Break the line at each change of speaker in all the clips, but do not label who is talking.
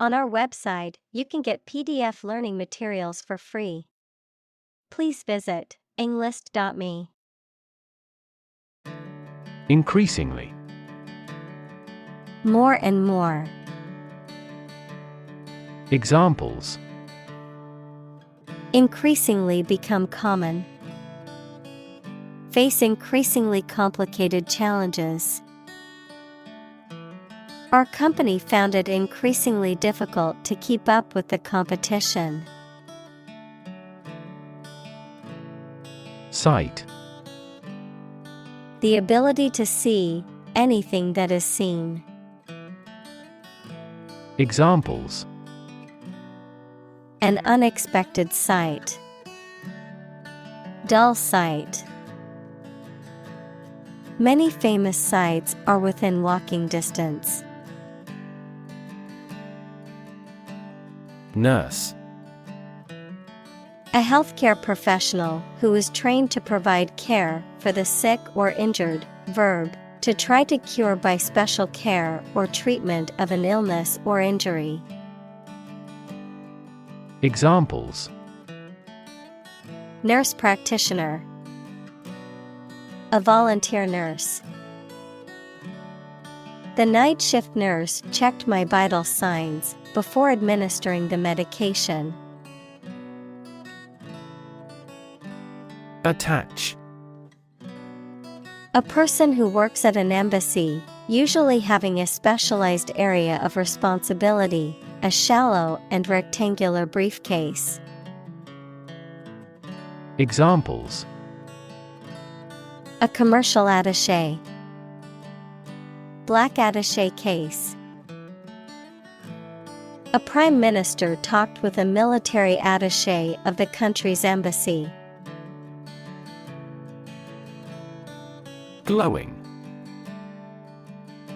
On our website, you can get PDF learning materials for free. Please visit englist.me.
Increasingly.
More and more.
Examples:
Increasingly become common. Face increasingly complicated challenges. Our company found it increasingly difficult to keep up with the competition.
Sight.
The ability to see anything that is seen.
Examples:
An unexpected sight. Dull sight. Many famous sights are within walking distance.
Nurse.
A healthcare professional who is trained to provide care for the sick or injured. Verb, to try to cure by special care or treatment of an illness or injury.
Examples:
Nurse practitioner. A volunteer nurse. The night shift nurse checked my vital signs before administering the medication.
Attach.
A person who works at an embassy, usually having a specialized area of responsibility, a shallow and rectangular briefcase.
Examples:
A commercial attaché. Black attaché case. A prime minister talked with a military attaché of the country's embassy.
Glowing.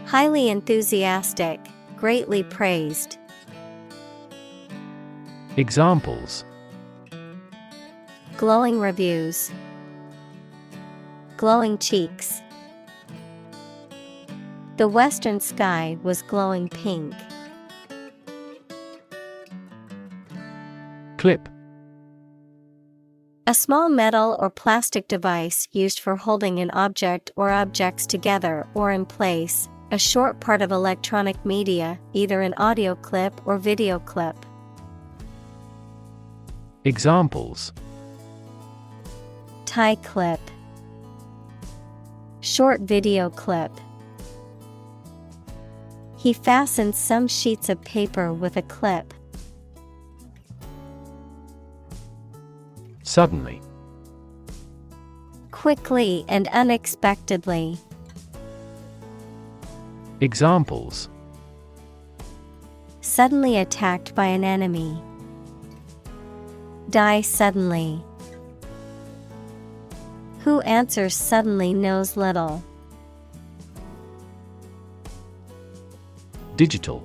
Highly enthusiastic, greatly praised.
Examples:
Glowing reviews. Glowing cheeks. The western sky was glowing pink.
Clip.
A small metal or plastic device used for holding an object or objects together or in place, a short part of electronic media, either an audio clip or video clip.
Examples:
Tie clip. Short video clip. He fastened some sheets of paper with a clip.
Suddenly.
Quickly and unexpectedly.
Examples:
Suddenly attacked by an enemy. Die suddenly. Who answers suddenly knows little.
Digital.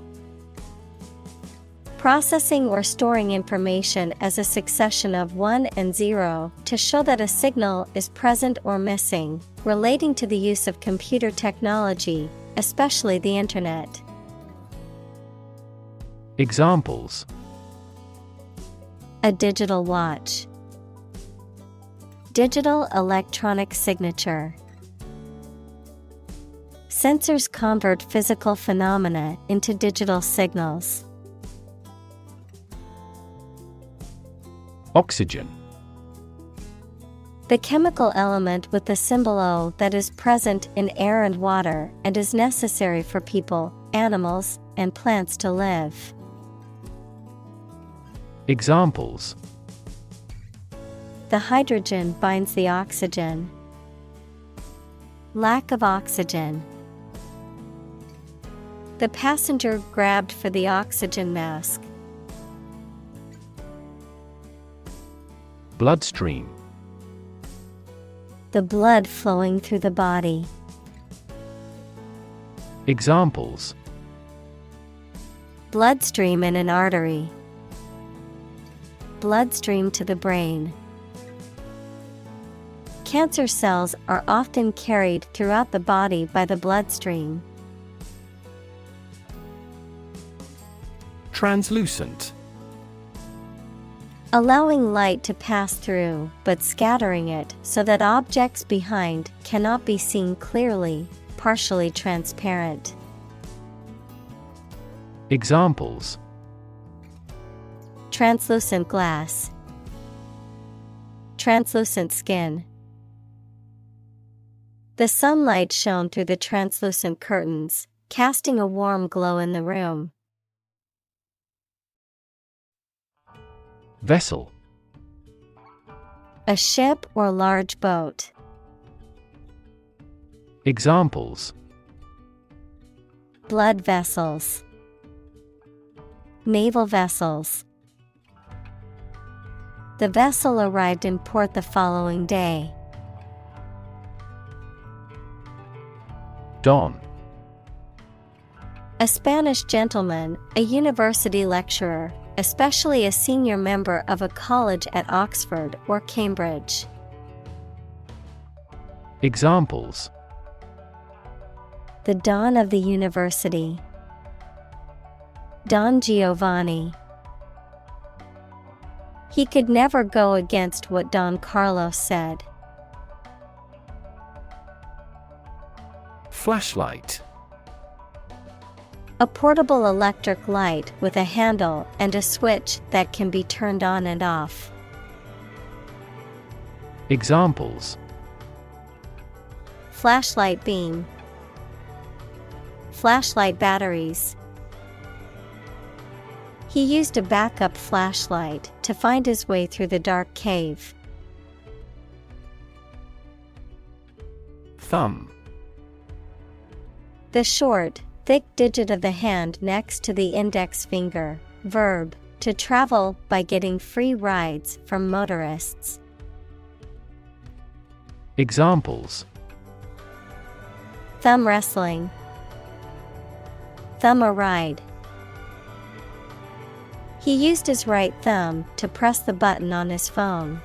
Processing or storing information as a succession of 1 and 0 to show that a signal is present or missing, relating to the use of computer technology, especially the Internet.
Examples:
A digital watch. Digital electronic signature. Sensors convert physical phenomena into digital signals.
Oxygen.
The chemical element with the symbol O that is present in air and water and is necessary for people, animals, and plants to live.
Examples:
The hydrogen binds the oxygen. Lack of oxygen. The passenger grabbed for the oxygen mask.
Bloodstream.
The blood flowing through the body.
Examples:
Bloodstream in an artery. Bloodstream to the brain. Cancer cells are often carried throughout the body by the bloodstream.
Translucent.
Allowing light to pass through, but scattering it so that objects behind cannot be seen clearly, partially transparent.
Examples:
Translucent glass. Translucent skin. The sunlight shone through the translucent curtains, casting a warm glow in the room.
Vessel.
A ship or large boat.
Examples:
Blood vessels. Naval vessels. The vessel arrived in port the following day.
Don.
A Spanish gentleman, a university lecturer, especially a senior member of a college at Oxford or Cambridge.
Examples:
The Don of the University. Don Giovanni. He could never go against what Don Carlos said.
Flashlight.
A portable electric light with a handle and a switch that can be turned on and off.
Examples:
Flashlight beam. Flashlight batteries. He used a backup flashlight to find his way through the dark cave.
Thumb.
The short, thick digit of the hand next to the index finger. Verb, to travel by getting free rides from motorists.
Examples:
Thumb wrestling. Thumb a ride. He used his right thumb to press the button on his phone.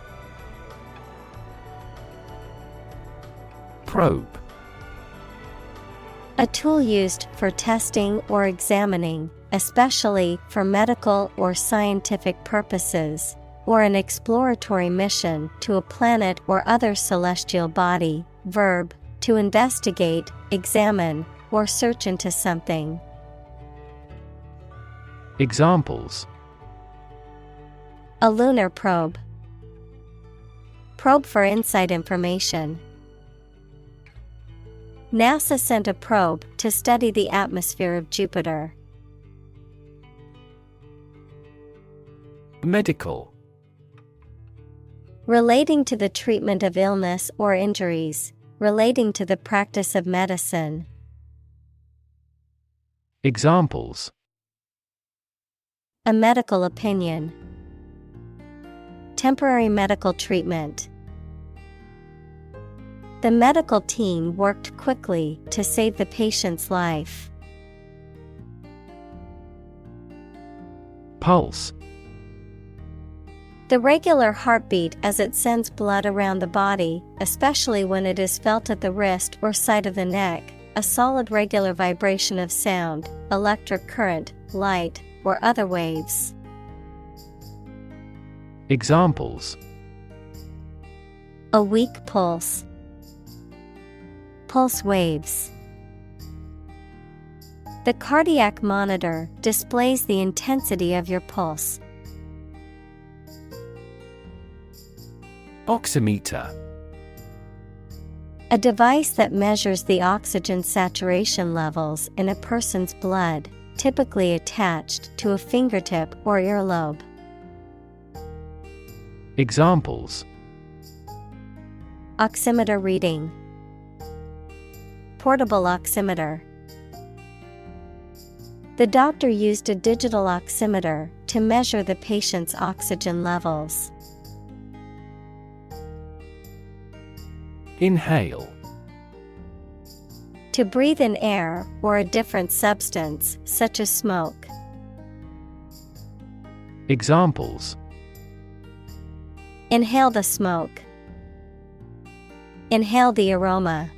Probe.
A tool used for testing or examining, especially for medical or scientific purposes, or an exploratory mission to a planet or other celestial body. Verb, to investigate, examine, or search into something.
Examples:
A lunar probe. Probe for inside information. NASA sent a probe to study the atmosphere of Jupiter.
Medical.
Relating to the treatment of illness or injuries, relating to the practice of medicine.
Examples:
A medical opinion. Temporary medical treatment. The medical team worked quickly to save the patient's life.
Pulse.
The regular heartbeat as it sends blood around the body, especially when it is felt at the wrist or side of the neck, a solid regular vibration of sound, electric current, light, or other waves.
Examples:
A weak pulse. Pulse waves. The cardiac monitor displays the intensity of your pulse.
Oximeter.
A device that measures the oxygen saturation levels in a person's blood, typically attached to a fingertip or earlobe.
Examples:
Oximeter reading. Portable oximeter. The doctor used a digital oximeter to measure the patient's oxygen levels.
Inhale.
To breathe in air or a different substance, such as smoke.
Examples:
Inhale the smoke. Inhale the aroma.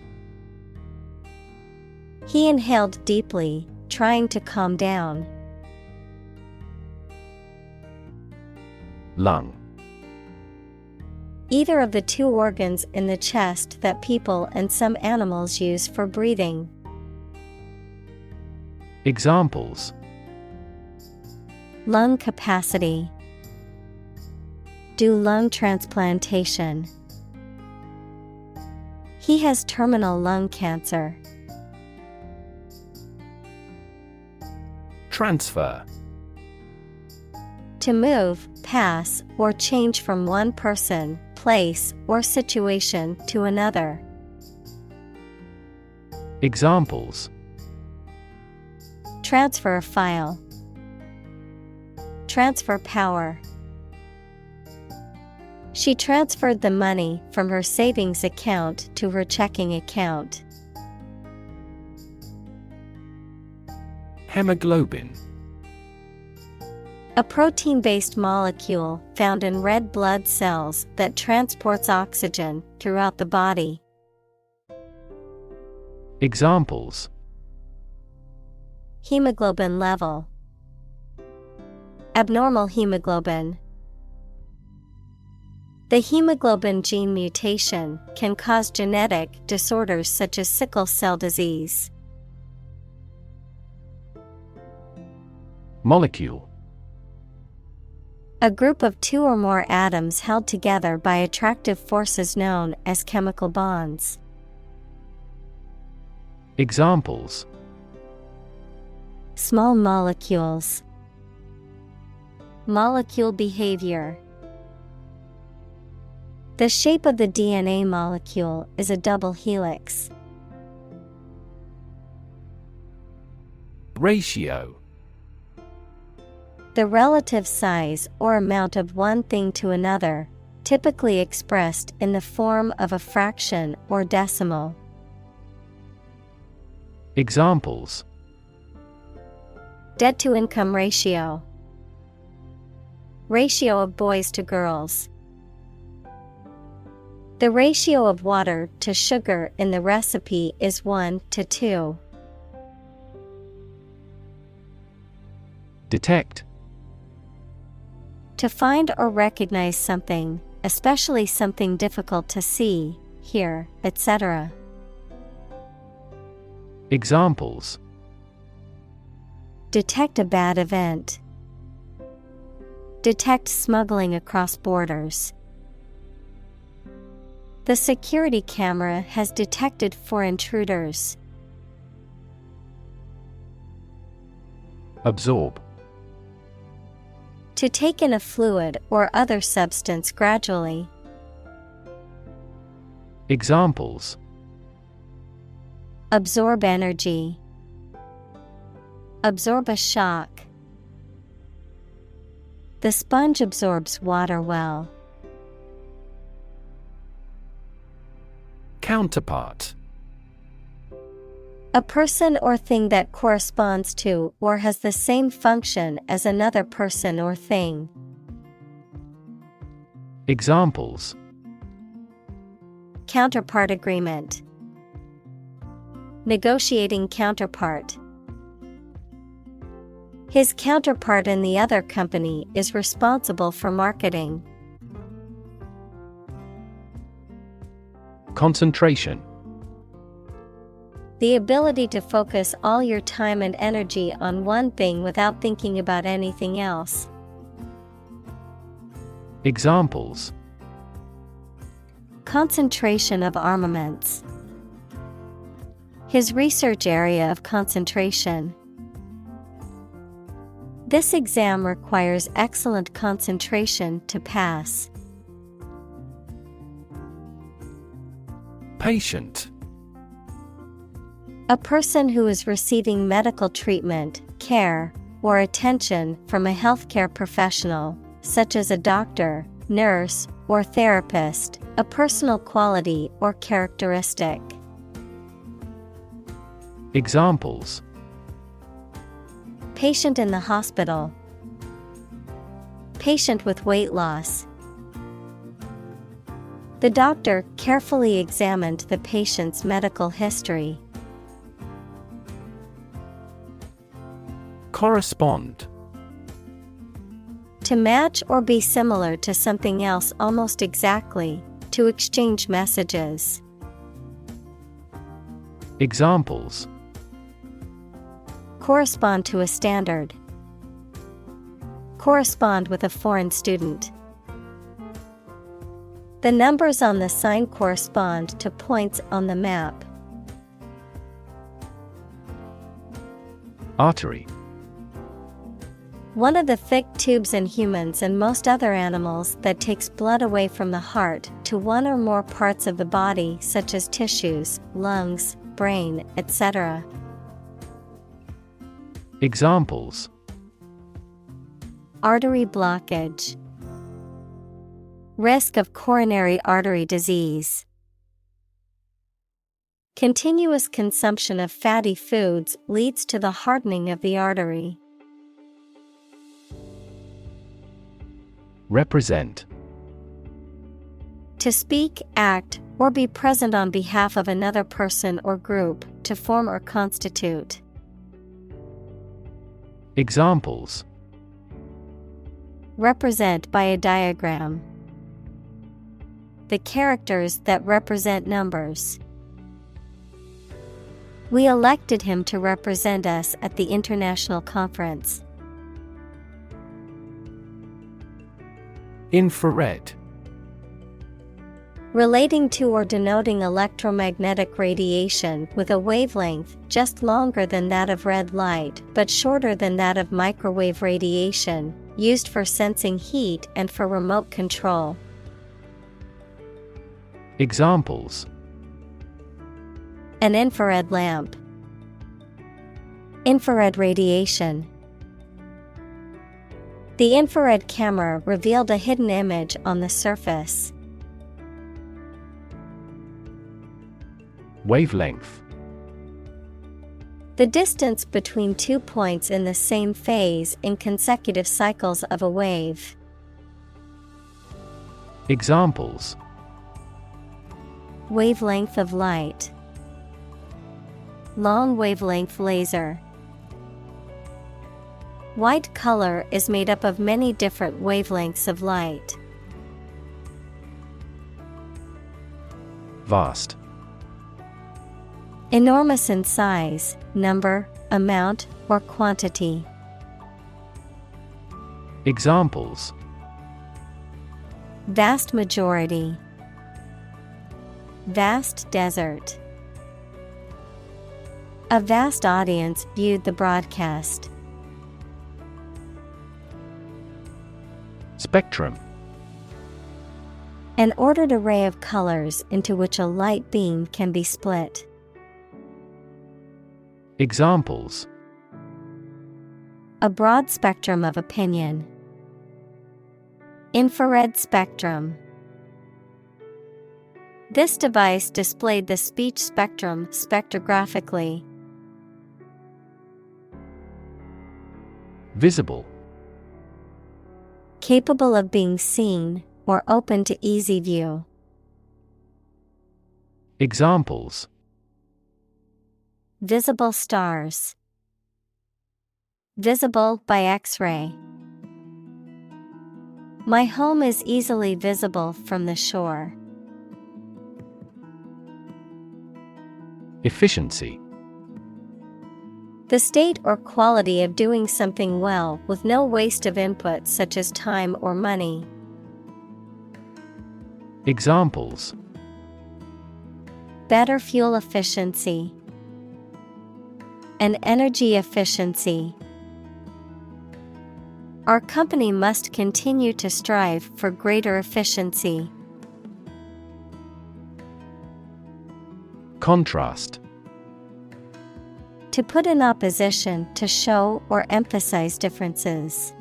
He inhaled deeply, trying to calm down.
Lung.
Either of the two organs in the chest that people and some animals use for breathing.
Examples:
Lung capacity. Do lung transplantation. He has terminal lung cancer.
Transfer.
To move, pass, or change from one person, place, or situation to another.
Examples:
Transfer a file. Transfer power. She transferred the money from her savings account to her checking account.
Hemoglobin.
A protein-based molecule found in red blood cells that transports oxygen throughout the body.
Examples:
Hemoglobin level. Abnormal hemoglobin. The hemoglobin gene mutation can cause genetic disorders such as sickle cell disease.
Molecule.
A group of two or more atoms held together by attractive forces known as chemical bonds.
Examples:
Small molecules. Molecule behavior. The shape of the DNA molecule is a double helix.
Ratio.
The relative size or amount of one thing to another, typically expressed in the form of a fraction or decimal.
Examples:
Debt-to-income ratio. Ratio of boys to girls. The ratio of water to sugar in the recipe is 1:2.
Detect.
To find or recognize something, especially something difficult to see, hear, etc.
Examples:
Detect a bad event. Detect smuggling across borders. The security camera has detected 4 intruders.
Absorb.
To take in a fluid or other substance gradually.
Examples:
Absorb energy. Absorb a shock. The sponge absorbs water well.
Counterpart.
A person or thing that corresponds to or has the same function as another person or thing.
Examples:
Counterpart agreement. Negotiating counterpart. His counterpart in the other company is responsible for marketing.
Concentration.
The ability to focus all your time and energy on one thing without thinking about anything else.
Examples:
Concentration of armaments. His research area of concentration. This exam requires excellent concentration to pass.
Patient.
A person who is receiving medical treatment, care, or attention from a healthcare professional, such as a doctor, nurse, or therapist, a personal quality or characteristic.
Examples:
Patient in the hospital. Patient with weight loss. The doctor carefully examined the patient's medical history. Correspond. To match or be similar to something else almost exactly, to exchange messages.
Examples:
Correspond to a standard. Correspond with a foreign student. The numbers on the sign correspond to points on the map.
Artery.
One of the thick tubes in humans and most other animals that takes blood away from the heart to one or more parts of the body, such as tissues, lungs, brain, etc.
Examples:
Artery blockage. Risk of coronary artery disease. Continuous consumption of fatty foods leads to the hardening of the artery.
Represent.
To speak, act, or be present on behalf of another person or group, to form or constitute.
Examples:
Represent by a diagram. The characters that represent numbers. We elected him to represent us at the international conference.
Infrared.
Relating to or denoting electromagnetic radiation with a wavelength just longer than that of red light but shorter than that of microwave radiation, used for sensing heat and for remote control.
Examples:
An infrared lamp. Infrared radiation. The infrared camera revealed a hidden image on the surface.
Wavelength.
The distance between 2 points in the same phase in consecutive cycles of a wave.
Examples:
Wavelength of light. Long wavelength laser. White color is made up of many different wavelengths of light.
Vast.
Enormous in size, number, amount, or quantity.
Examples:
Vast majority. Vast desert. A vast audience viewed the broadcast.
Spectrum.
An ordered array of colors into which a light beam can be split.
Examples:
A broad spectrum of opinion. Infrared spectrum. This device displayed the speech spectrum spectrographically.
Visible.
Capable of being seen, or open to easy view.
Examples:
Visible stars. Visible by X-ray. My home is easily visible from the shore.
Efficiency.
The state or quality of doing something well with no waste of input such as time or money.
Examples:
Better fuel efficiency. And energy efficiency. Our company must continue to strive for greater efficiency.
Contrast.
To put in opposition, to show or emphasize differences.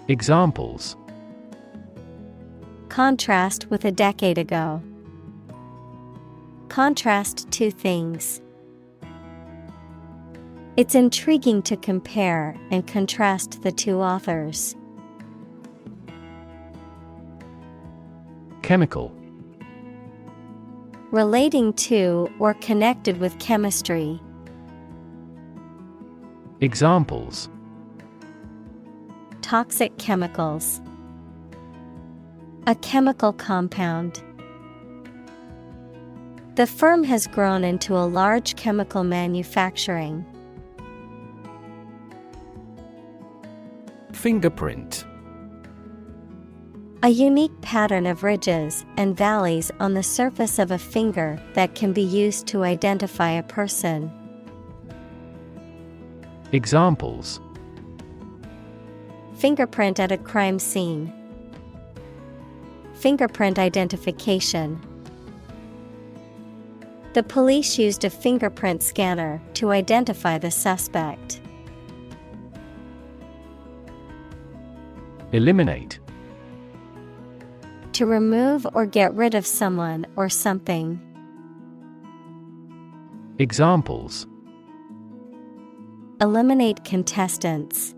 Examples:
Contrast with a decade ago. Contrast two things. It's intriguing to compare and contrast the two authors.
Chemical.
Relating to or connected with chemistry.
Examples:
toxic chemicals. A chemical compound. The firm has grown into a large chemical manufacturing.
Fingerprint.
A unique pattern of ridges and valleys on the surface of a finger that can be used to identify a person.
Examples:
Fingerprint at a crime scene. Fingerprint identification. The police used a fingerprint scanner to identify the suspect.
Eliminate.
To remove or get rid of someone or something.
Examples:
Eliminate contestants.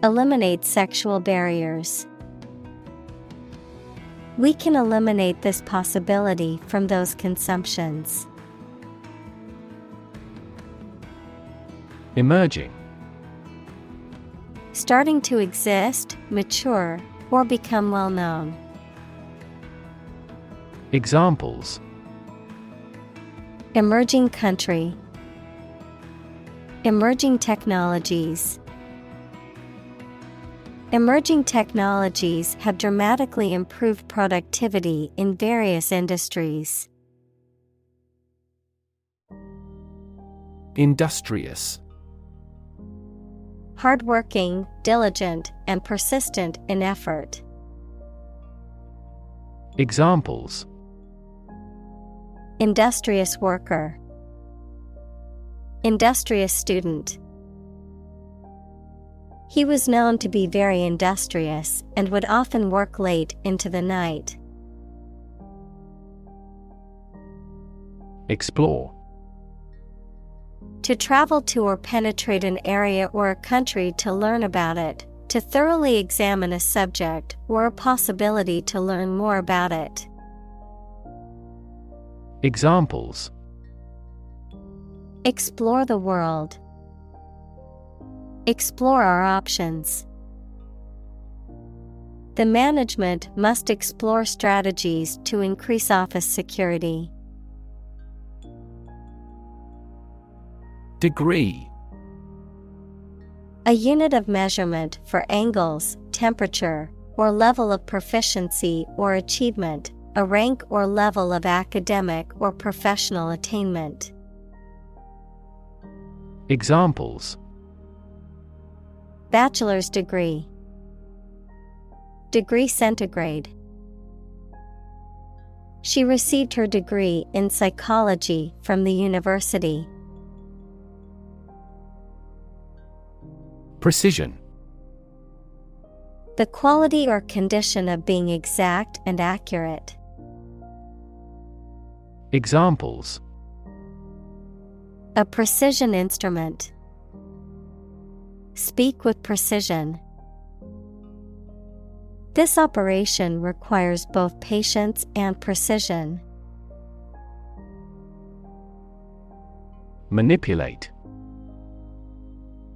Eliminate sexual barriers. We can eliminate this possibility from those consumptions.
Emerging.
Starting to exist, mature, or become well known.
Examples:
Emerging country. Emerging technologies. Emerging technologies have dramatically improved productivity in various industries.
Industrious.
Hardworking, diligent, and persistent in effort.
Examples:
Industrious worker. Industrious student. He was known to be very industrious and would often work late into the night.
Explore.
To travel to or penetrate an area or a country to learn about it, to thoroughly examine a subject or a possibility to learn more about it.
Examples:
Explore the world. Explore our options. The management must explore strategies to increase office security.
Degree.
A unit of measurement for angles, temperature, or level of proficiency or achievement, a rank or level of academic or professional attainment.
Examples:
Bachelor's degree. Degree centigrade. She received her degree in psychology from the university.
Precision.
The quality or condition of being exact and accurate.
Examples:
A precision instrument. Speak with precision. This operation requires both patience and precision.
Manipulate.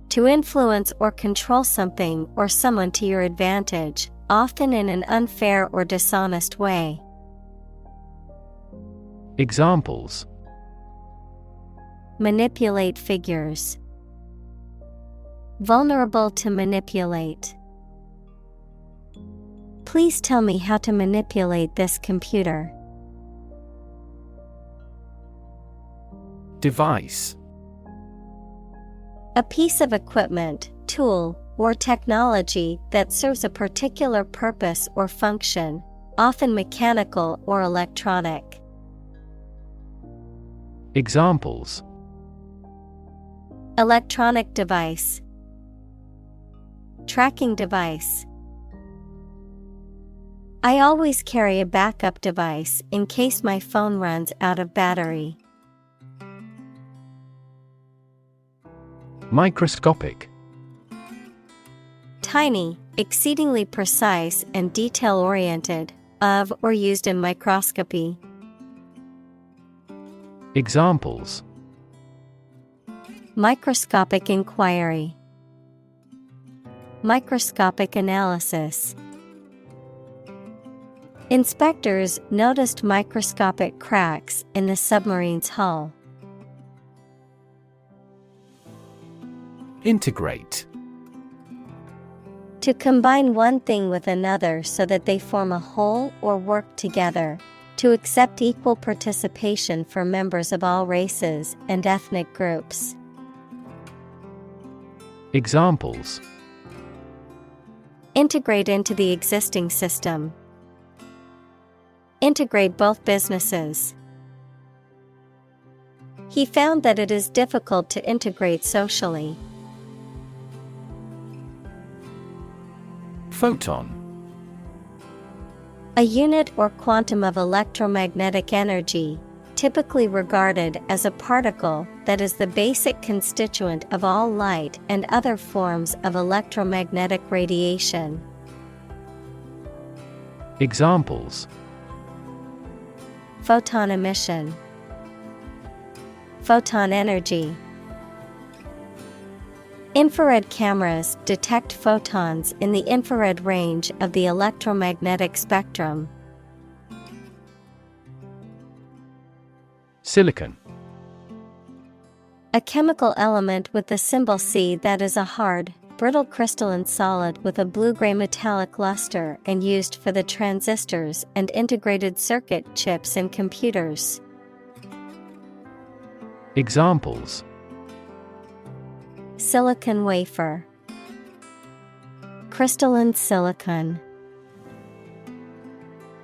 To influence or control something or someone to your advantage, often in an unfair or dishonest way.
Examples:
Manipulate figures. Vulnerable to manipulate. Please tell me how to manipulate this computer.
Device.
A piece of equipment, tool, or technology that serves a particular purpose or function, often mechanical or electronic.
Examples:
Electronic device. Tracking device. I always carry a backup device in case my phone runs out of battery.
Microscopic.
Tiny, exceedingly precise and detail-oriented, of or used in microscopy.
Examples:
Microscopic inquiry. Microscopic analysis. Inspectors noticed microscopic cracks in the submarine's hull.
Integrate.
To combine one thing with another so that they form a whole or work together. To accept equal participation for members of all races and ethnic groups.
Examples:
integrate into the existing system. Integrate both businesses. He found that it is difficult to integrate socially.
Photon.
A unit or quantum of electromagnetic energy, typically regarded as a particle that is the basic constituent of all light and other forms of electromagnetic radiation.
Examples:
photon emission, photon energy. Infrared cameras detect photons in the infrared range of the electromagnetic spectrum.
Silicon.
A chemical element with the symbol C that is a hard, brittle crystalline solid with a blue-gray metallic luster and used for the transistors and integrated circuit chips in computers.
Examples:
silicon wafer, crystalline silicon.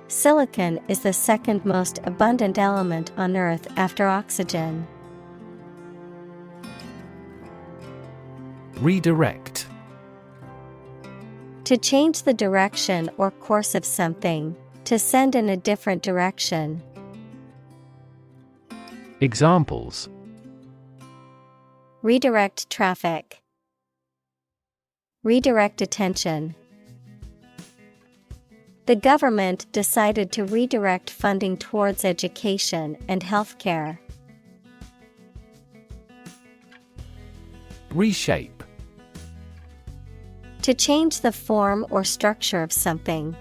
Silicon is the second most abundant element on Earth after oxygen.
Redirect.
To change the direction or course of something, to send in a different direction.
Examples:
redirect traffic, redirect attention. The government decided to redirect funding towards education and healthcare.
Reshape.
To change the form or structure of something.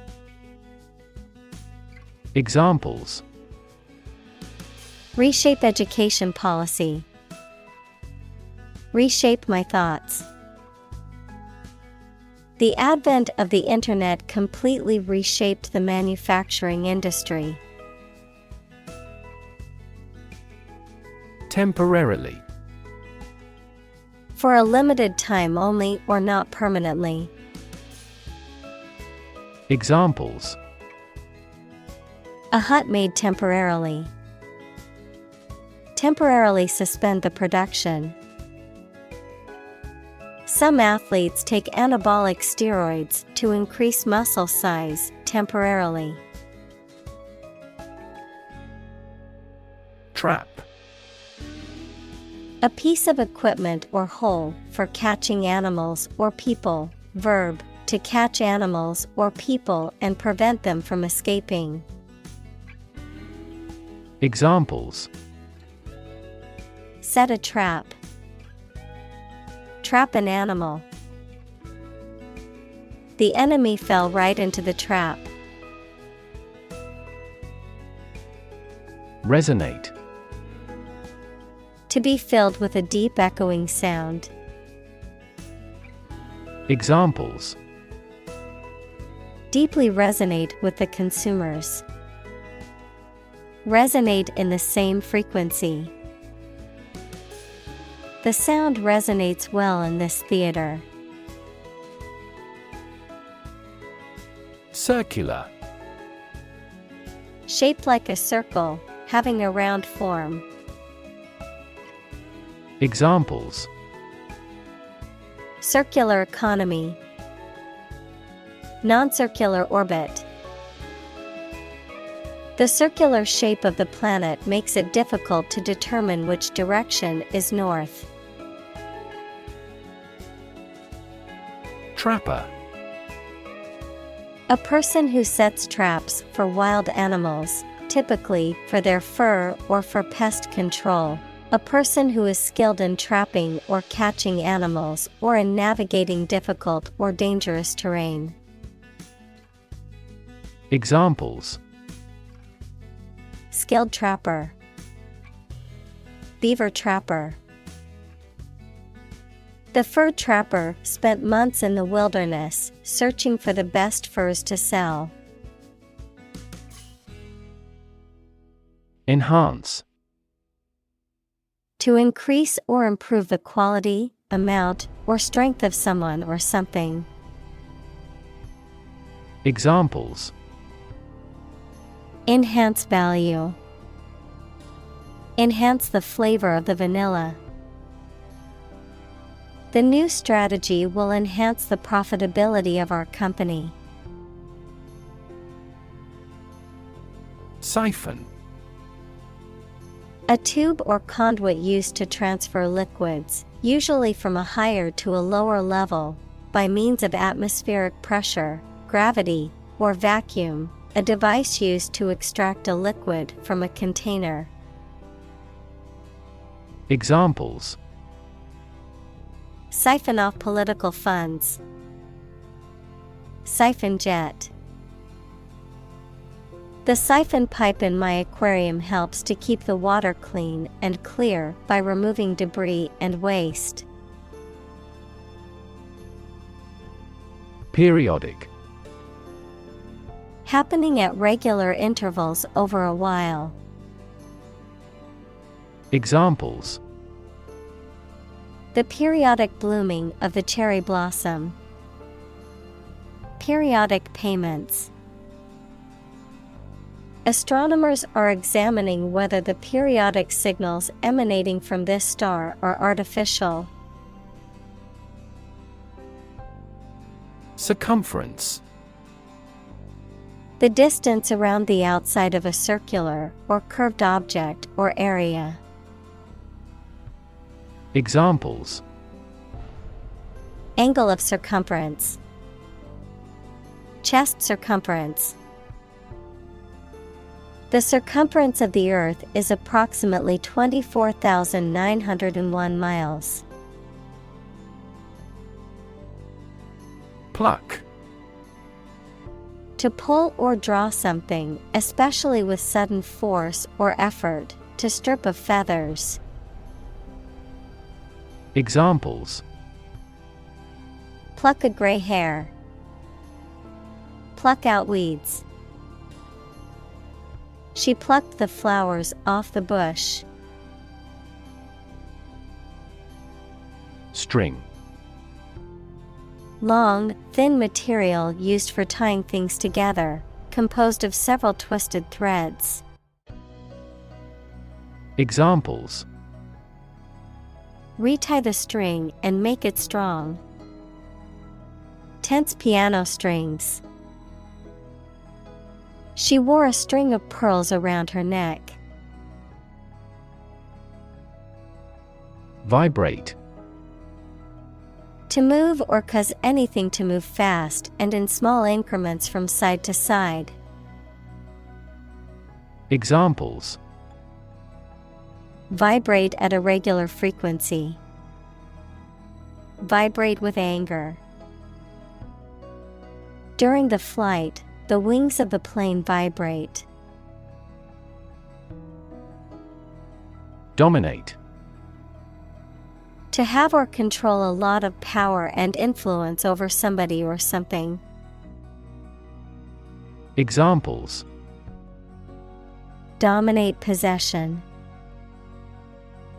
Examples:
reshape education policy. Reshape my thoughts. The advent of the internet completely reshaped the manufacturing industry.
Temporarily.
For a limited time only or not permanently.
Examples:
a hut made temporarily. Temporarily suspend the production. Some athletes take anabolic steroids to increase muscle size temporarily.
Trap.
A piece of equipment or hole for catching animals or people. Verb, to catch animals or people and prevent them from escaping.
Examples:
set a trap. Trap an animal. The enemy fell right into the trap.
Resonate.
To be filled with a deep echoing sound.
Examples:
deeply resonate with the consumers. Resonate in the same frequency. The sound resonates well in this theater.
Circular.
Shaped like a circle, having a round form.
Examples:
circular economy. Non-circular orbit. The circular shape of the planet makes it difficult to determine which direction is north.
Trapper.
A person who sets traps for wild animals, typically for their fur or for pest control. A person who is skilled in trapping or catching animals or in navigating difficult or dangerous terrain.
Examples:
Skilled trapper, beaver trapper. The fur trapper spent months in the wilderness searching for the best furs to sell.
Enhance.
To increase or improve the quality, amount, or strength of someone or something.
Examples:
Enhance value. Enhance the flavor of the vanilla. The new strategy will enhance the profitability of our company.
Siphon.
A tube or conduit used to transfer liquids, usually from a higher to a lower level, by means of atmospheric pressure, gravity, or vacuum, a device used to extract a liquid from a container.
Examples:
Siphon off political funds. Siphon jet. The siphon pipe in my aquarium helps to keep the water clean and clear by removing debris and waste.
Periodic.
Happening at regular intervals over a while.
Examples:
The periodic blooming of the cherry blossom. Periodic payments. Astronomers are examining whether the periodic signals emanating from this star are artificial.
Circumference.
The distance around the outside of a circular or curved object or area.
Examples:
Angle of circumference. Chest circumference. The circumference of the Earth is approximately 24,901 miles.
Pluck.
To pull or draw something, especially with sudden force or effort, to strip of feathers.
Examples:
Pluck a gray hair. Pluck out weeds. She plucked the flowers off the bush.
String.
Long, thin material used for tying things together, composed of several twisted threads.
Examples:
Retie the string and make it strong. Tense piano strings. She wore a string of pearls around her neck.
Vibrate.
To move or cause anything to move fast and in small increments from side to side.
Examples:
Vibrate at a regular frequency. Vibrate with anger. During the flight, the wings of the plane vibrate.
Dominate.
To have or control a lot of power and influence over somebody or something.
Examples:
Dominate possession.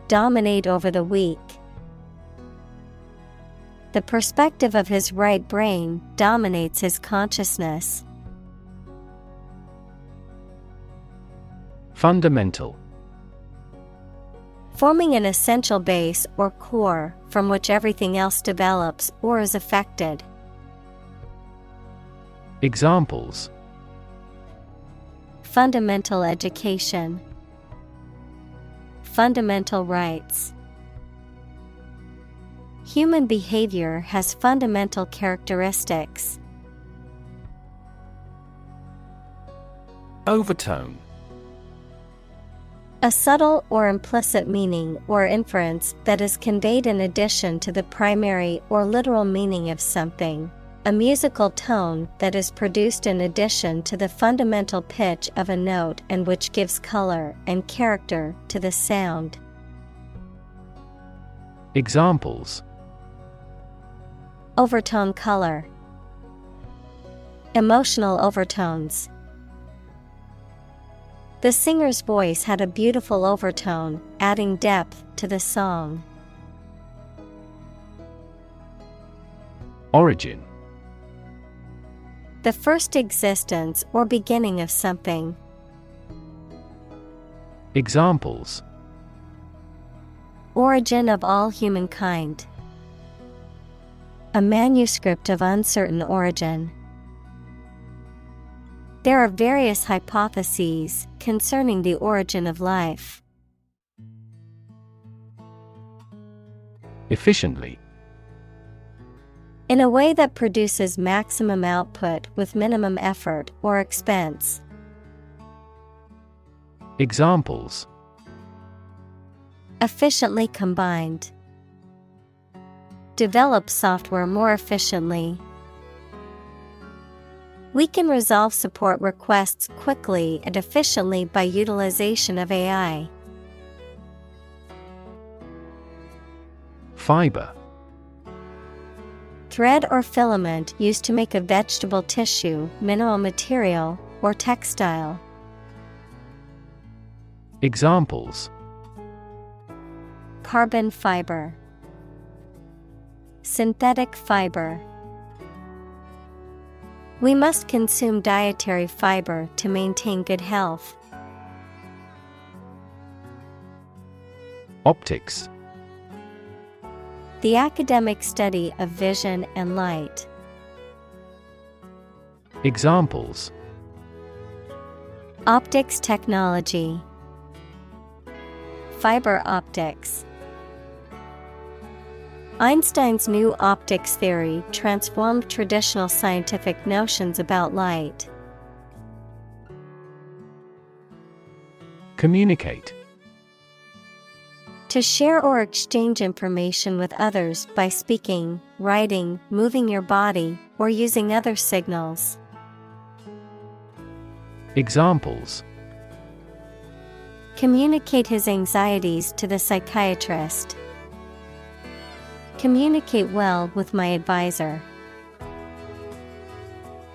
Dominate over the weak. The perspective of his right brain dominates his consciousness.
Fundamental.
Forming an essential base or core from which everything else develops or is affected.
Examples:
Fundamental education. Fundamental rights. Human behavior has fundamental characteristics.
Overtone.
A subtle or implicit meaning or inference that is conveyed in addition to the primary or literal meaning of something. A musical tone that is produced in addition to the fundamental pitch of a note and which gives color and character to the sound.
Examples:
Overtone color. Emotional overtones. The singer's voice had a beautiful overtone, adding depth to the song.
Origin.
The first existence or beginning of something.
Examples:
Origin of all humankind. A manuscript of uncertain origin. There are various hypotheses concerning the origin of life.
Efficiently.
In a way that produces maximum output with minimum effort or expense.
Examples:
Efficiently combined. Develop software more efficiently. We can resolve support requests quickly and efficiently by utilization of AI.
Fiber.
Thread or filament used to make a vegetable tissue, mineral material, or textile.
Examples:
Carbon fiber. Synthetic fiber. We must consume dietary fiber to maintain good health.
Optics.
The academic study of vision and light.
Examples:
Optics technology. Fiber optics. Einstein's new optics theory transformed traditional scientific notions about light.
Communicate.
To share or exchange information with others by speaking, writing, moving your body, or using other signals.
Examples:
Communicate his anxieties to the psychiatrist. Communicate well with my advisor.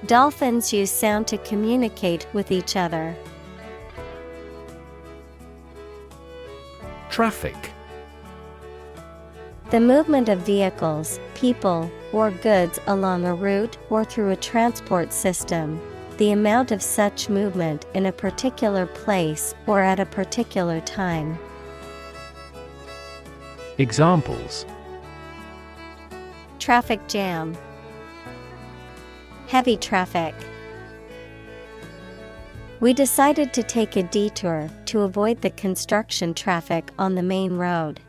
Dolphins use sound to communicate with each other.
Traffic.
The movement of vehicles, people, or goods along a route or through a transport system. The amount of such movement in a particular place or at a particular time.
Examples:
Traffic jam. Heavy traffic. We decided to take a detour to avoid the construction traffic on the main road.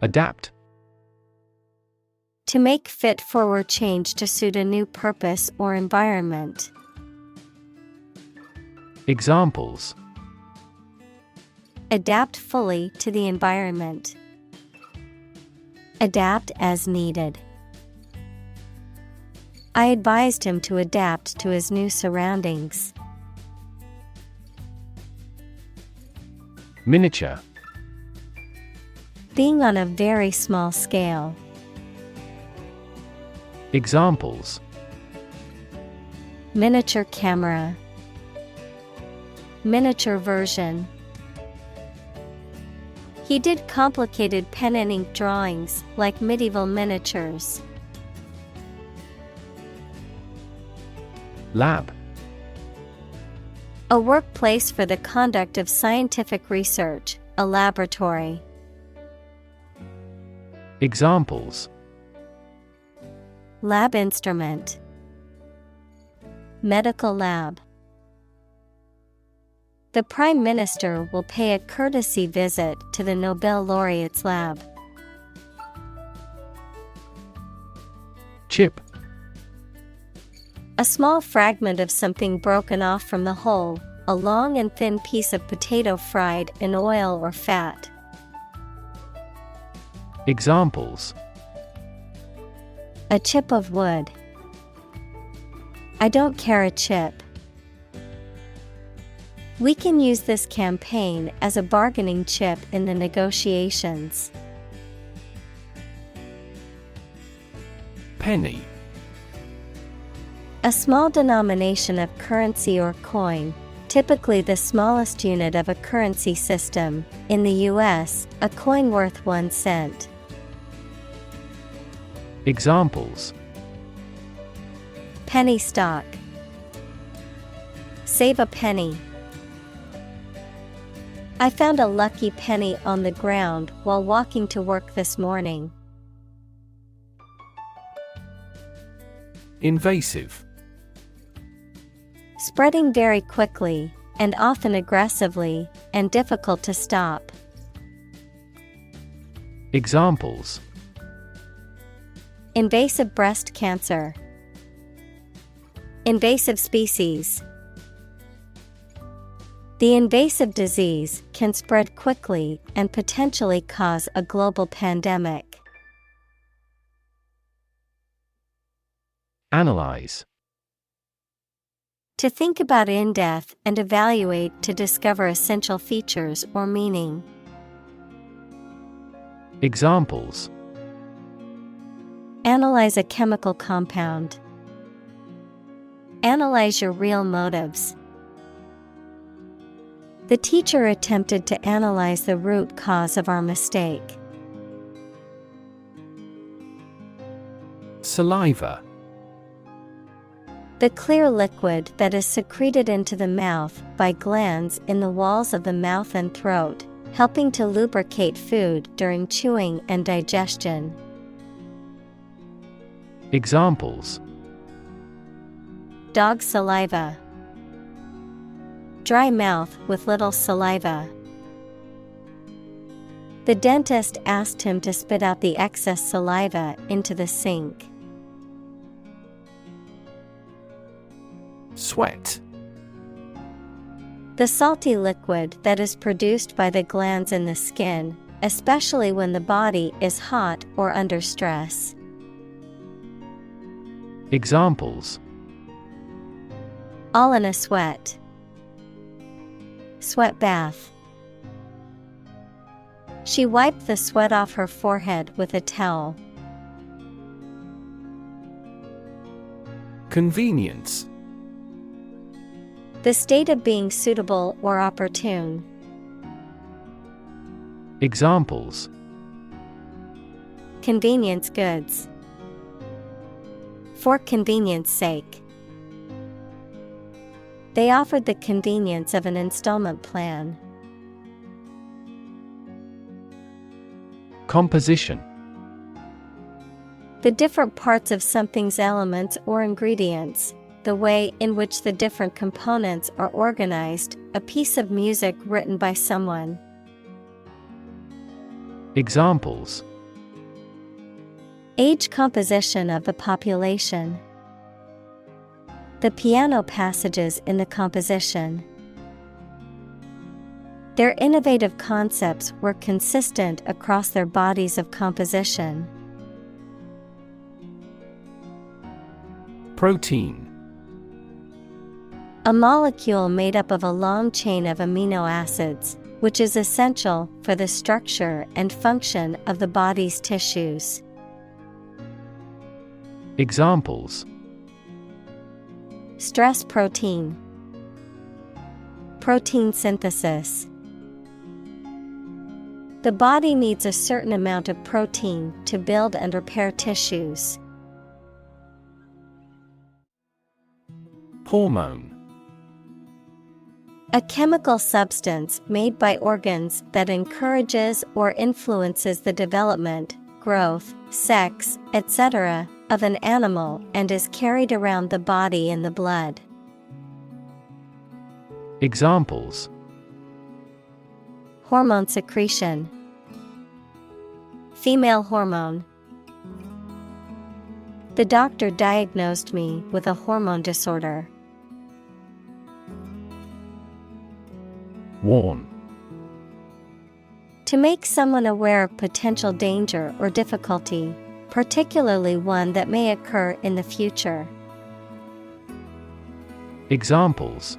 Adapt.
To make fit forward change to suit a new purpose or environment.
Examples:
Adapt fully to the environment. Adapt as needed. I advised him to adapt to his new surroundings.
Miniature.
Being on a very small scale.
Examples:
Miniature camera. Miniature version. He did complicated pen and ink drawings like medieval miniatures.
Lab.
A workplace for the conduct of scientific research, a laboratory.
Examples:
Lab instrument. Medical lab. The Prime Minister will pay a courtesy visit to the Nobel laureate's lab.
Chip.
A small fragment of something broken off from the whole, a long and thin piece of potato fried in oil or fat.
Examples:
A chip of wood. I don't care a chip. We can use this campaign as a bargaining chip in the negotiations.
Penny.
A small denomination of currency or coin, typically the smallest unit of a currency system. In the U.S., a coin worth 1 cent.
Examples:
Penny stock. Save a penny. I found a lucky penny on the ground while walking to work this morning.
Invasive.
Spreading very quickly, and often aggressively, and difficult to stop.
Examples:
Invasive breast cancer. Invasive species. The invasive disease can spread quickly and potentially cause a global pandemic.
Analyze.
To think about in depth and evaluate to discover essential features or meaning.
Examples:
Analyze a chemical compound. Analyze your real motives. The teacher attempted to analyze the root cause of our mistake.
Saliva.
The clear liquid that is secreted into the mouth by glands in the walls of the mouth and throat, helping to lubricate food during chewing and digestion.
Examples:
Dog saliva. Dry mouth with little saliva. The dentist asked him to spit out the excess saliva into the sink.
Sweat.
The salty liquid that is produced by the glands in the skin, especially when the body is hot or under stress.
Examples:
All in a sweat. Sweat bath. She wiped the sweat off her forehead with a towel.
Convenience.
The state of being suitable or opportune.
Examples:
Convenience goods. For convenience sake. They offered the convenience of an installment plan.
Composition.
The different parts of something's elements or ingredients, the way in which the different components are organized, a piece of music written by someone.
Examples:
Age composition of the population. The piano passages in the composition. Their innovative concepts were consistent across their bodies of composition.
Protein.
A molecule made up of a long chain of amino acids, which is essential for the structure and function of the body's tissues.
Examples:
Stress protein. Protein synthesis. The body needs a certain amount of protein to build and repair tissues.
Hormone.
A chemical substance made by organs that encourages or influences the development, growth, sex, etc., of an animal and is carried around the body in the blood.
Examples:
Hormone secretion. Female hormone. The doctor diagnosed me with a hormone disorder.
Warn.
To make someone aware of potential danger or difficulty, particularly one that may occur in the future.
Examples: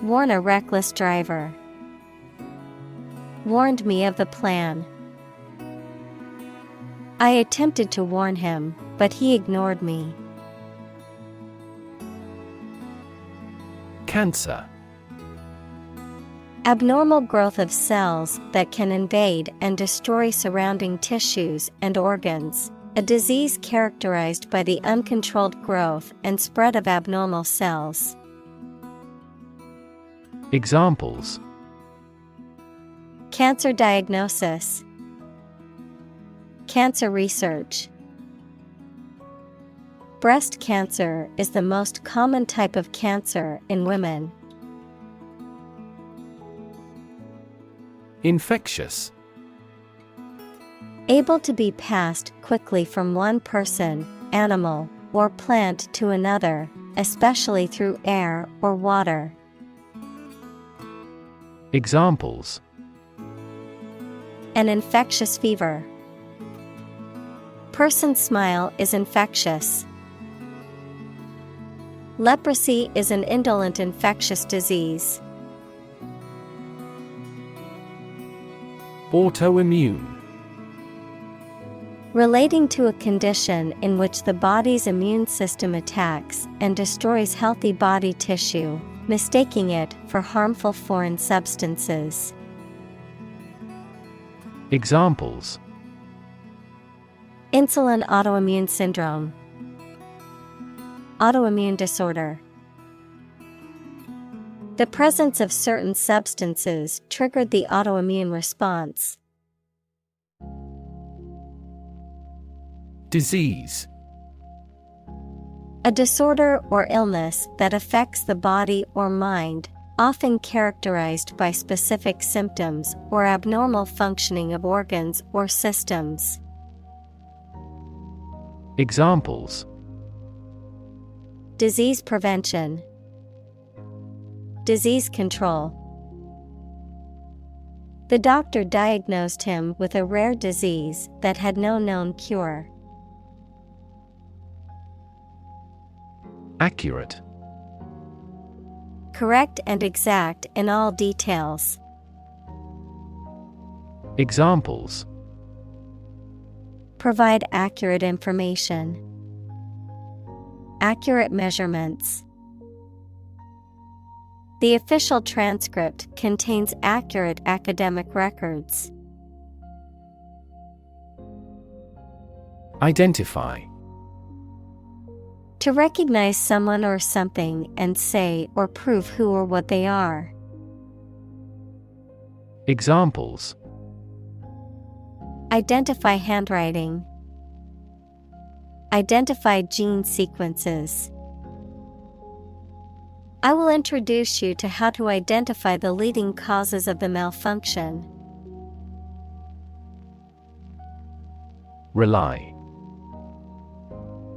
Warn a reckless driver. Warned me of the plan. I attempted to warn him, but he ignored me.
Cancer.
Abnormal growth of cells that can invade and destroy surrounding tissues and organs. A disease characterized by the uncontrolled growth and spread of abnormal cells.
Examples:
Cancer diagnosis. Cancer research. Breast cancer is the most common type of cancer in women.
Infectious.
Able to be passed quickly from one person, animal, or plant to another, especially through air or water.
Examples:
An infectious fever. Person's smile is infectious. Leprosy is an indolent infectious disease.
Autoimmune.
Relating to a condition in which the body's immune system attacks and destroys healthy body tissue, mistaking it for harmful foreign substances.
Examples:
Insulin autoimmune syndrome. Autoimmune disorder. The presence of certain substances triggered the autoimmune response.
Disease.
A disorder or illness that affects the body or mind, often characterized by specific symptoms or abnormal functioning of organs or systems.
Examples:
Disease prevention. Disease control. The doctor diagnosed him with a rare disease that had no known cure.
Accurate.
Correct and exact in all details.
Examples:
Provide accurate information. Accurate measurements. The official transcript contains accurate academic records.
Identify.
To recognize someone or something and say or prove who or what they are.
Examples:
Identify handwriting. Identify gene sequences. I will introduce you to how to identify the leading causes of the malfunction.
Rely.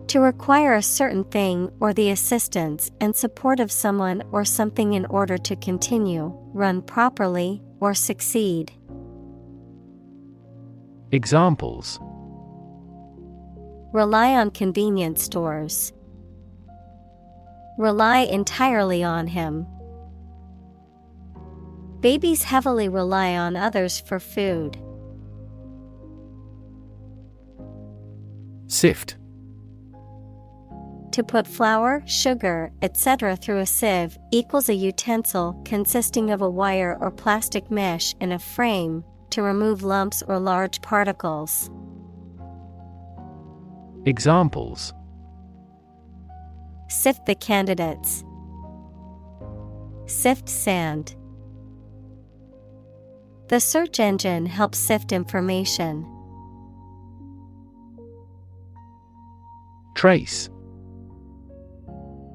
To require a certain thing or the assistance and support of someone or something in order to continue, run properly, or succeed.
Examples:
Rely on convenience stores. Rely entirely on him. Babies heavily rely on others for food.
Sift.
To put flour, sugar, etc. through a sieve equals a utensil consisting of a wire or plastic mesh in a frame to remove lumps or large particles.
Examples:
Sift the candidates. Sift sand. The search engine helps sift information.
Trace.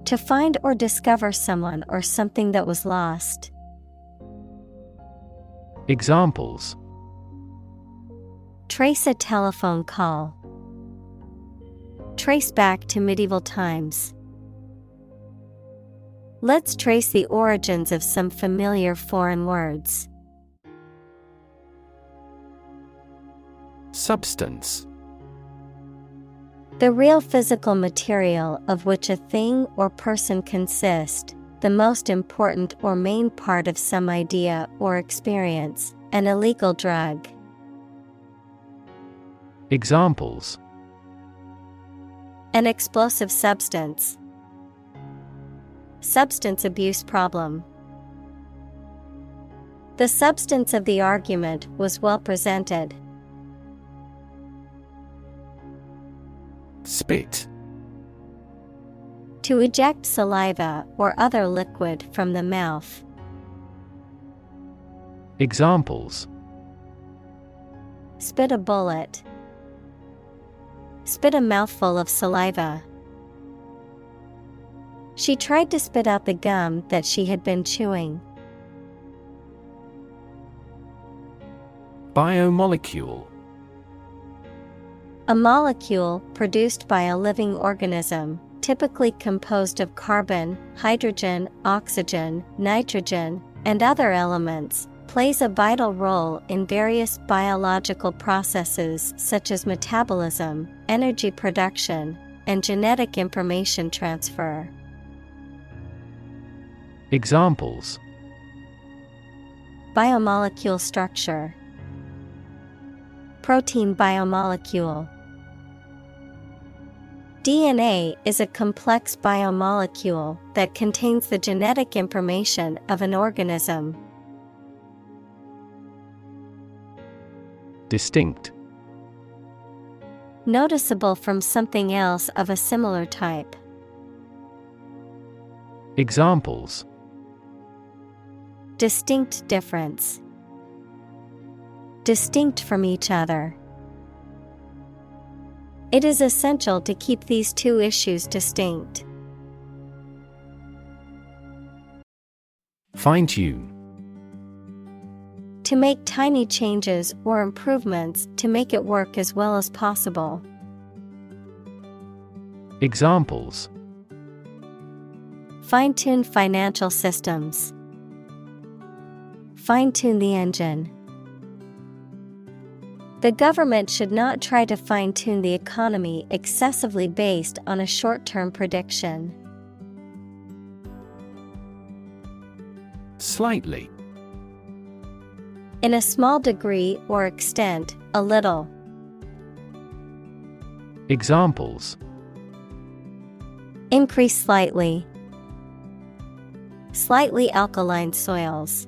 To find or discover someone or something that was lost.
Examples:
Trace a telephone call. Trace back to medieval times. Let's trace the origins of some familiar foreign words.
Substance.
The real physical material of which a thing or person consists, the most important or main part of some idea or experience, an illegal drug.
Examples:
An explosive substance. Substance abuse problem. The substance of the argument was well presented.
Spit.
To eject saliva or other liquid from the mouth.
Examples:
Spit a bullet. Spit a mouthful of saliva. She tried to spit out the gum that she had been chewing.
Biomolecule.
A molecule produced by a living organism, typically composed of carbon, hydrogen, oxygen, nitrogen, and other elements, plays a vital role in various biological processes such as metabolism, energy production, and genetic information transfer.
Examples:
Biomolecule structure. Protein biomolecule. DNA is a complex biomolecule that contains the genetic information of an organism.
Distinct.
Noticeable from something else of a similar type.
Examples:
Distinct difference. Distinct from each other. It is essential to keep these two issues distinct.
Fine-tune.
To make tiny changes or improvements to make it work as well as possible.
Examples:
Fine-tune financial systems. Fine-tune the engine. The government should not try to fine-tune the economy excessively based on a short-term prediction.
Slightly.
In a small degree or extent, a little.
Examples:
Increase slightly. Slightly alkaline soils.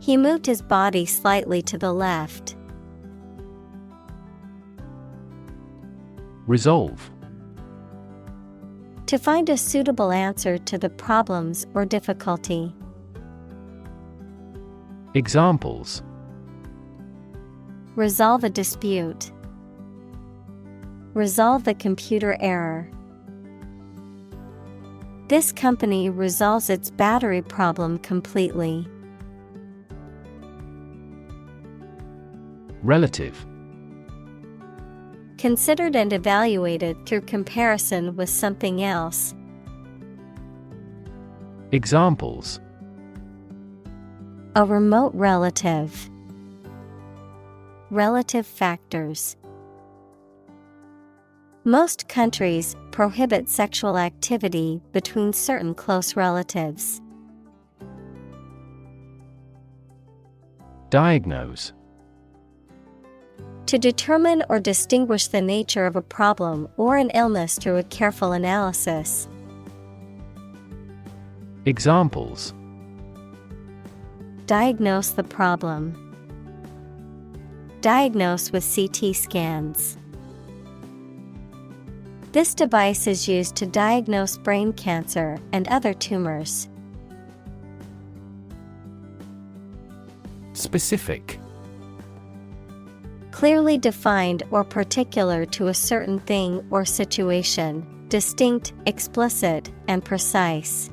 He moved his body slightly to the left.
Resolve.
To find a suitable answer to the problems or difficulty.
Examples:
Resolve a dispute. Resolve the computer error. This company resolves its battery problem completely.
Relative.
Considered and evaluated through comparison with something else.
Examples:
A remote relative. Relative factors. Most countries prohibit sexual activity between certain close relatives.
Diagnose.
To determine or distinguish the nature of a problem or an illness through a careful analysis.
Examples:
Diagnose the problem. Diagnose with CT scans. This device is used to diagnose brain cancer and other tumors.
Specific.
Clearly defined or particular to a certain thing or situation, distinct, explicit, and precise.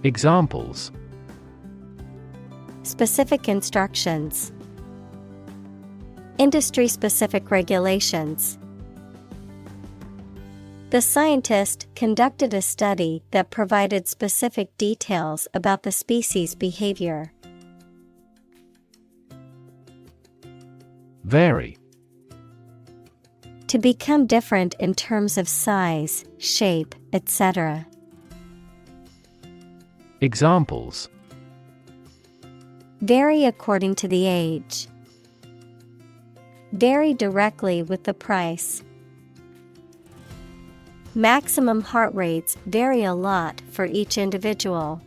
Examples:
Specific instructions. Industry-specific regulations. The scientist conducted a study that provided specific details about the species' behavior.
Vary.
To become different in terms of size, shape, etc.
Examples:
Vary according to the age. Vary directly with the price. Maximum heart rates vary a lot for each individual.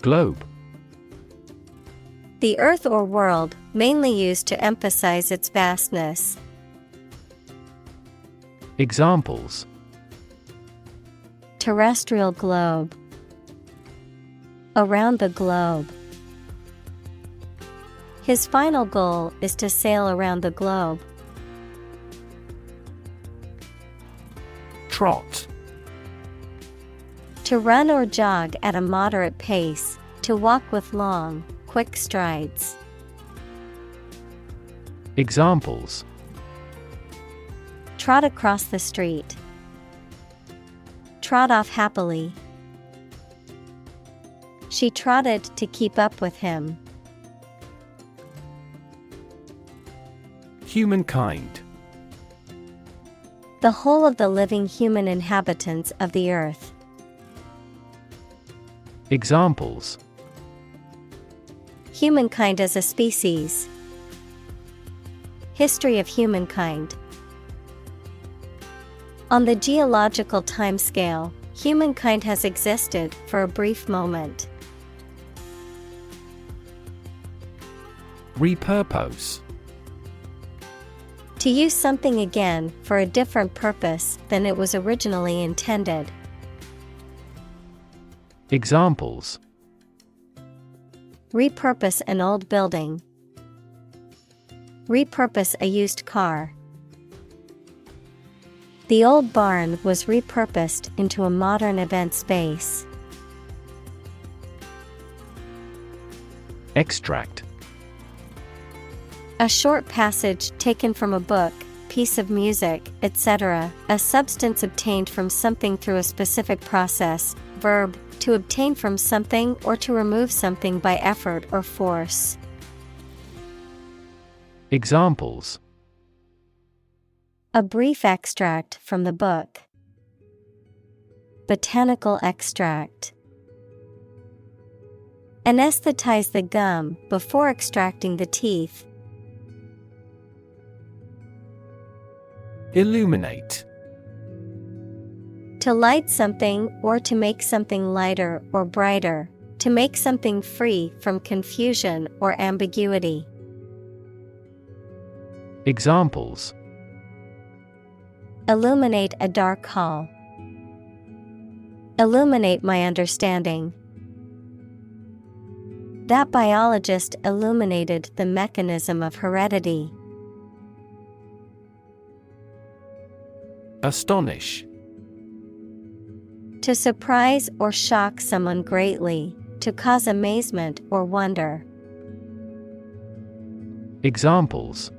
Globe.
The earth or world, mainly used to emphasize its vastness.
Examples:
Terrestrial globe. Around the globe. His final goal is to sail around the globe.
Trot.
To run or jog at a moderate pace, to walk with long, quick strides.
Examples:
Trot across the street. Trot off happily. She trotted to keep up with him.
Humankind.
The whole of the living human inhabitants of the earth.
Examples:
Humankind as a species. History of humankind. On the geological timescale, humankind has existed for a brief moment.
Repurpose.
To use something again for a different purpose than it was originally intended.
Examples:
Repurpose an old building. Repurpose a used car. The old barn was repurposed into a modern event space.
Extract.
A short passage taken from a book, piece of music, etc. A substance obtained from something through a specific process. Verb, to obtain from something or to remove something by effort or force.
Examples:
A brief extract from the book. Botanical extract. Anesthetize the gum before extracting the teeth.
Illuminate.
To light something or to make something lighter or brighter, to make something free from confusion or ambiguity.
Examples:
Illuminate a dark hall. Illuminate my understanding. That biologist illuminated the mechanism of heredity.
Astonish.
To surprise or shock someone greatly, to cause amazement or wonder.
Examples: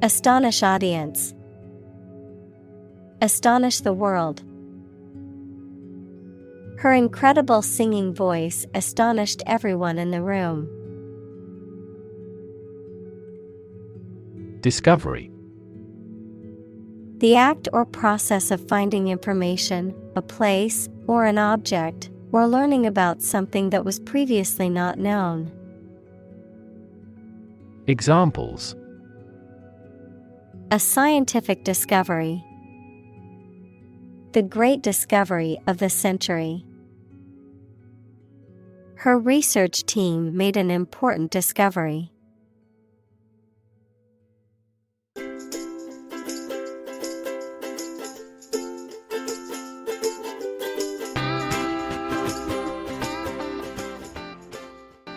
Astonish audience. Astonish the world. Her incredible singing voice astonished everyone in the room.
Discovery.
The act or process of finding information, a place, or an object, or learning about something that was previously not known.
Examples:
A scientific discovery. The great discovery of the century. Her research team made an important discovery.